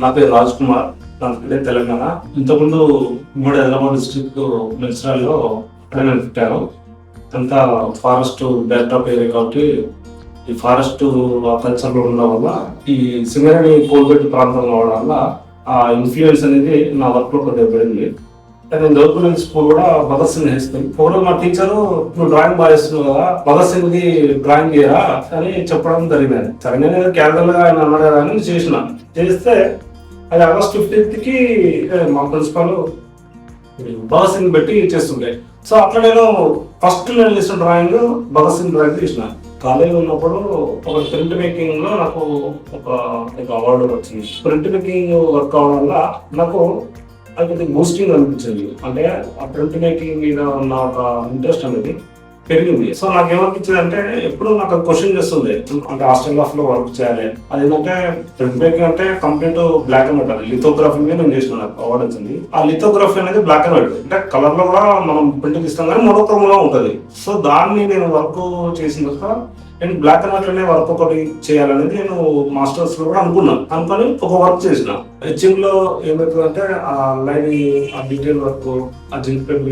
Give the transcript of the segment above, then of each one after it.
నా పేరు రాజ్ కుమార్, నాది తెలంగాణ. ఇంతకుముందు ఉమ్మడి ఆదిలాబాద్ డిస్ట్రిక్ట్ మెన్సరాల్లో నేను పెట్టాను. అంతా ఫారెస్ట్ బ్యాక్డ్రాప్ ఏరియా కాబట్టి ఈ ఫారెస్ట్ కల్చర్లో ఉండడం వల్ల ఈ సింగరేణి కోల్బెట్ ప్రాంతంలో అవడం వల్ల ఆ ఇన్ఫ్లుయెన్స్ అనేది నా వర్క్ లో కొద్దిగా పడింది. నేను చదువుకునే స్కూల్ కూడా భగత్ సింగ్ హై స్కూల్. ఒకరోజు మా టీచరు నువ్వు డ్రాయింగ్ బాగా వేస్తున్నావు కదా, భగత్ సింగ్ ది డ్రాయింగ్ చేయరా అని చెప్పడం జరిగింది. సరే నేను క్యాజువల్ గా ఆయన అన్నాడు కదా అని చేస్తే అది ఆగస్ట్ 15th కి మా ప్రిన్సిపాల్ భగత్ సింగ్ పెట్టి చేస్తుండే. సో అట్లా నేను ఫస్ట్ నేను చేసిన డ్రాయింగ్ భగత్ సింగ్ డ్రాయింగ్ చేసిన. కాలేజ్ ఉన్నప్పుడు ఒక ప్రింట్ మేకింగ్ లో నాకు ఒక అవార్డు వచ్చింది. ప్రింట్ మేకింగ్ వర్క్ అవడం వల్ల నాకు అది బూస్టింగ్ అనిపించింది. అంటే ఆ ప్రింట్ మేకింగ్ మీద ఉన్న ఒక ఇంట్రెస్ట్ అనేది పెరిగింది. సో నాకు ఏమనిపించింది అంటే ఎప్పుడు నాకు క్వశ్చన్ చేస్తుంది, అంటే హాస్టల్ ఆఫ్ లో వర్క్ చేయాలి. అది ఏంటంటే ప్రింట్ మేకింగ్ అంటే కంప్లీట్ బ్లాక్ అండ్ వైట్. అది లిథోగ్రఫీ మీద నేను చేసిన, నాకు అవార్డు వచ్చింది. ఆ లిథోగ్రఫీ అనేది బ్లాక్ అండ్ వైట్, అంటే కలర్ లో కూడా మనం ప్రింట్ ఇస్తాం కానీ మోనోక్రోమ్ లో ఉంటుంది. సో దాన్ని నేను వర్క్ చేసిన తర్వాత నేను బ్లాక్ అండ్ వైట్ లోనే వర్క్ ఒకటి చేయాలనేది నేను మాస్టర్స్ లో కూడా అనుకొని ఒక వర్క్ చేసిన. హెచ్చింగ్ లో ఏమవుతుందంటే ఆ లైన్, ఆ డీటెయిల్ వర్క్, ఆ జింక్ పేట్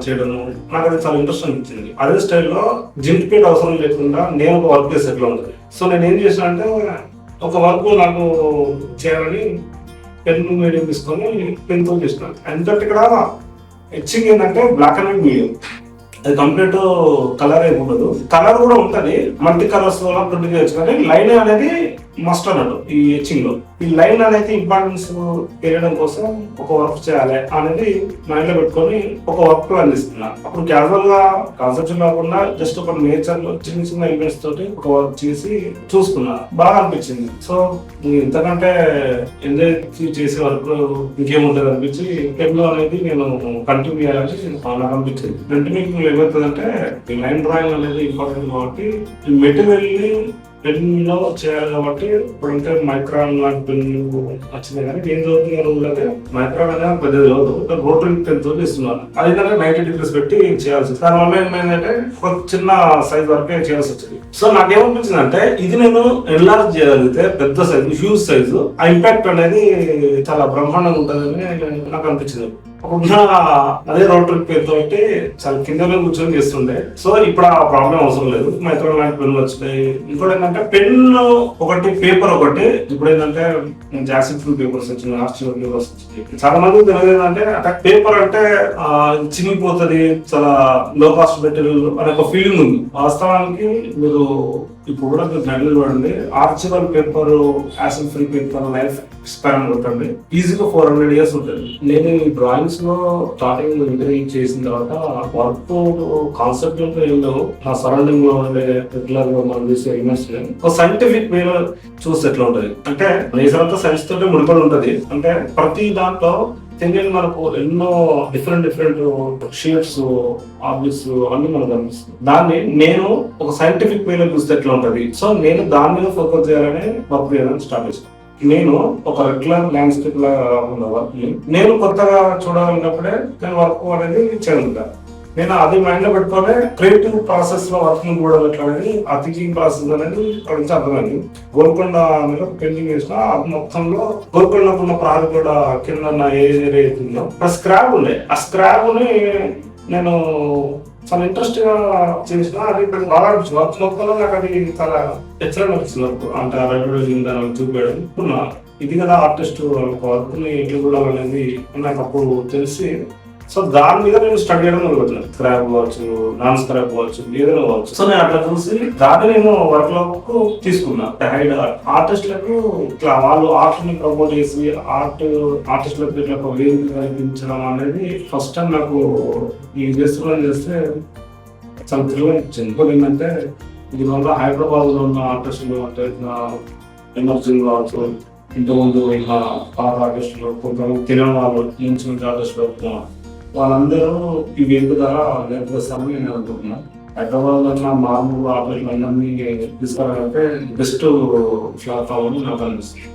చేయడము నాకు అది చాలా ఇంట్రెస్ట్ అనిపించింది. అదే స్టైల్లో జింక్ పేట్ అవసరం లేకుండా నేను ఒక వర్క్ చేసి ఎట్లా ఉంటుంది. సో నేను ఏం చేసిన అంటే ఒక వర్క్ నాకు చేయాలని పెన్ మీడియం తీసుకొని పెన్ తో చేసిన. ఎందుకంటే ఇక్కడ హెచ్చింగ్ ఏంటంటే బ్లాక్ అండ్ వైట్ మీడియం, అది కంప్లీట్ కలర్ ఏమి ఉండదు. కలర్ కూడా ఉంటుంది, మల్టీ కలర్స్ వల్ల ప్రింట్ చేయొచ్చు. కానీ లైన్ అనేది మస్ట్ అన్నట్టు ఈ హెచ్చింగ్ లో. ఈ లైన్ అనేది ఇంపార్టెన్స్ తెలియడం కోసం ఒక వర్క్ చేయాలి అనేది మైండ్ లో పెట్టుకొని ఒక వర్క్ ప్లాన్ చేస్తున్నా. అప్పుడు క్యాజువల్ గా కాన్సెప్ట్ కాకుండా జస్ట్ ఒక నేచర్ లో చిన్న చిన్న ఎలిమెంట్స్ తోటి ఒక వర్క్ చేసి చూసుకున్నా. బాగా అనిపించింది. సో ఇంతకంటే ఎంజాయ్ చేసే వర్క్ ఇంకేముంటది అనిపించి పెన్ లో అనేది నేను కంటిన్యూ చేయాలని నాకు అనిపించింది. ప్రింట్ మేకింగ్ ఏమవుతుందంటే ఈ లైన్ డ్రాయింగ్ అనేది ఇంపార్టెంట్ కాబట్టి ఈ మెటీరియల్ ని పెన్ లో చేయాలి కాబట్టి ఇప్పుడంటే మైక్రాన్ లాంటి పెన్ వచ్చింది. కానీ ఏం చదువుతున్నారు మైక్రాన్ అనేది పెద్దది చదువుతూ రోటరీ పెన్ తో ఇస్తున్నారు. అది 90 degrees పెట్టి చేయాల్సి వస్తుంది. దానివల్ల ఏమైందంటే ఒక చిన్న సైజ్ వరకే చేయాల్సి వచ్చింది. సో నాకేమనిపించింది అంటే ఇది నేను ఎన్లార్జ్ చేయగలిగితే పెద్ద సైజు, హ్యూజ్ సైజు, ఆ ఇంపాక్ట్ అనేది చాలా బ్రహ్మాండంగా ఉంటుందని నాకు అనిపించింది. ఉన్న అదే రోటరీ పెన్ తోటి చాలా కిందనే కూర్చొని చేస్తుండే. సో ఇప్పుడు ఆ ప్రాబ్లం అవసరం లేదు, మైక్రాన్ లాంటి పెన్లు వచ్చినాయి. ఇంకోటి ఏంటంటే పెన్ ఒకటి, పేపర్ ఒకటి. ఇప్పుడు ఏంటంటే జాసిడ్ ఫ్రూ పేపర్స్ వచ్చినాయి, ఆర్చివల్ పేపర్స్ వచ్చినాయి. చాలా మంది తెలియదు ఏంటంటే పేపర్ అంటే చినిగిపోతుంది, చాలా లో కాస్ట్ మెటీరియల్ అనే ఒక ఫీలింగ్ ఉంది. వాస్తవానికి మీరు ఇప్పుడు కూడా మీరు చూడండి, archival paper, acid free paper life span కొట్టండి ఈజీగా 400 years ఉంటుంది. నేను ఈ డ్రాయింగ్స్ లో స్టార్టింగ్ ఇంటర్వ్యూ చేసిన తర్వాత వర్క్ కాన్సెప్ట్ ఏం లేవు. నా సరౌండింగ్ లో ఉండే రెగ్యులర్ గా మనం చూసే ఎలిమెంట్స్ ఒక సైంటిఫిక్ వేలో చూస్తే ఎట్లా ఉంటది అంటే నేచర్ అంతా సైన్స్ తోటే ముడిపడి ఉంటది. అంటే ప్రతి దాంట్లో తెలియని మనకు ఎన్నో డిఫరెంట్ షేప్స్, ఆబ్జెక్ట్స్ అన్ని మనకు కనిపిస్తుంది. దాన్ని నేను ఒక సైంటిఫిక్ వేలో చూస్తే ఎట్లా ఉంటది. సో నేను దాని మీద ఫోకస్ చేయాలని వర్క్ చేయడానికి స్టార్ట్ చేశాను. నేను ఒక రెగ్యులర్ ల్యాండ్స్కేప్ లాగా కాకుండా వర్క్ నేను కొత్తగా చూడాలన్నప్పుడే నేను వర్క్ అనేది చేయగలుగుతాను. నేను అది మైండ్ లో పెట్టుకొని క్రియేటివ్ ప్రాసెస్ లో వర్కింగ్ కూడా ఎట్లా అనేది, ఆ థింకింగ్ ప్రాసెస్ అనేది అక్కడ నుంచి అర్థమైంది. గోల్కొండ మీద పెయింటింగ్ చేసిన మొత్తంలో గోల్కొండకున్న ప్రాజెక్ట్ కూడా కింద ఏరియా అవుతుందో స్క్రాప్ ఉండే. ఆ స్క్రాప్ ని నేను చాలా ఇంట్రెస్ట్ గా చేసిన. అది బాగా అనిపించింది. వర్క్ మొత్తంలో నాకు అది చాలా ఎక్సలెంట్ అనిపించింది. వర్క్ అంటే దాన్ని చూపించడం ఇది కదా ఆర్టిస్ట్ వర్క్ ని ఎట్లు కూడా అనేది నాకు అప్పుడు తెలిసి, సో దాని మీద నేను స్టడీ చేయడం మొదలుపెట్టాను. స్క్రాప్ కావచ్చు, నాన్ స్క్రాప్ కావచ్చు, ఏదైనా కావచ్చు. సో నేను అట్లా చూసి దాన్ని నేను వర్క్ లో తీసుకున్నా. హైడ్ ఆర్టిస్టులకు ఇట్లా వాళ్ళు ఆర్ట్ ని ప్రమోట్ చేసి ఆర్టిస్టులకు ఇట్లా వేదిక కల్పించడం అనేది ఫస్ట్ టైం నాకు ఈ చేస్తే చాలా థ్రిల్ అనిపించింది. ఇంకోటి ఏంటంటే దీనివల్ల హైదరాబాద్ లో ఉన్న ఆర్టిస్టులు అంటే ఎమర్జింగ్ కావచ్చు, ఇంతకుముందు ఇంకా పాత ఆర్టిస్టులు, కొంతమంది తెలియని వాళ్ళు, మంచి ఆర్టిస్టులు, వాళ్ళందరూ ఈ వేదిక ద్వారా నేర్పిస్తామని నేను అనుకుంటున్నాను. హైదరాబాద్ లో ఉన్న మామూలు ఆర్టిస్టులు అందరినీ తీసుకురావాలంటే బెస్ట్ ప్లాట్ఫామ్ అని నాకు అనిపిస్తుంది.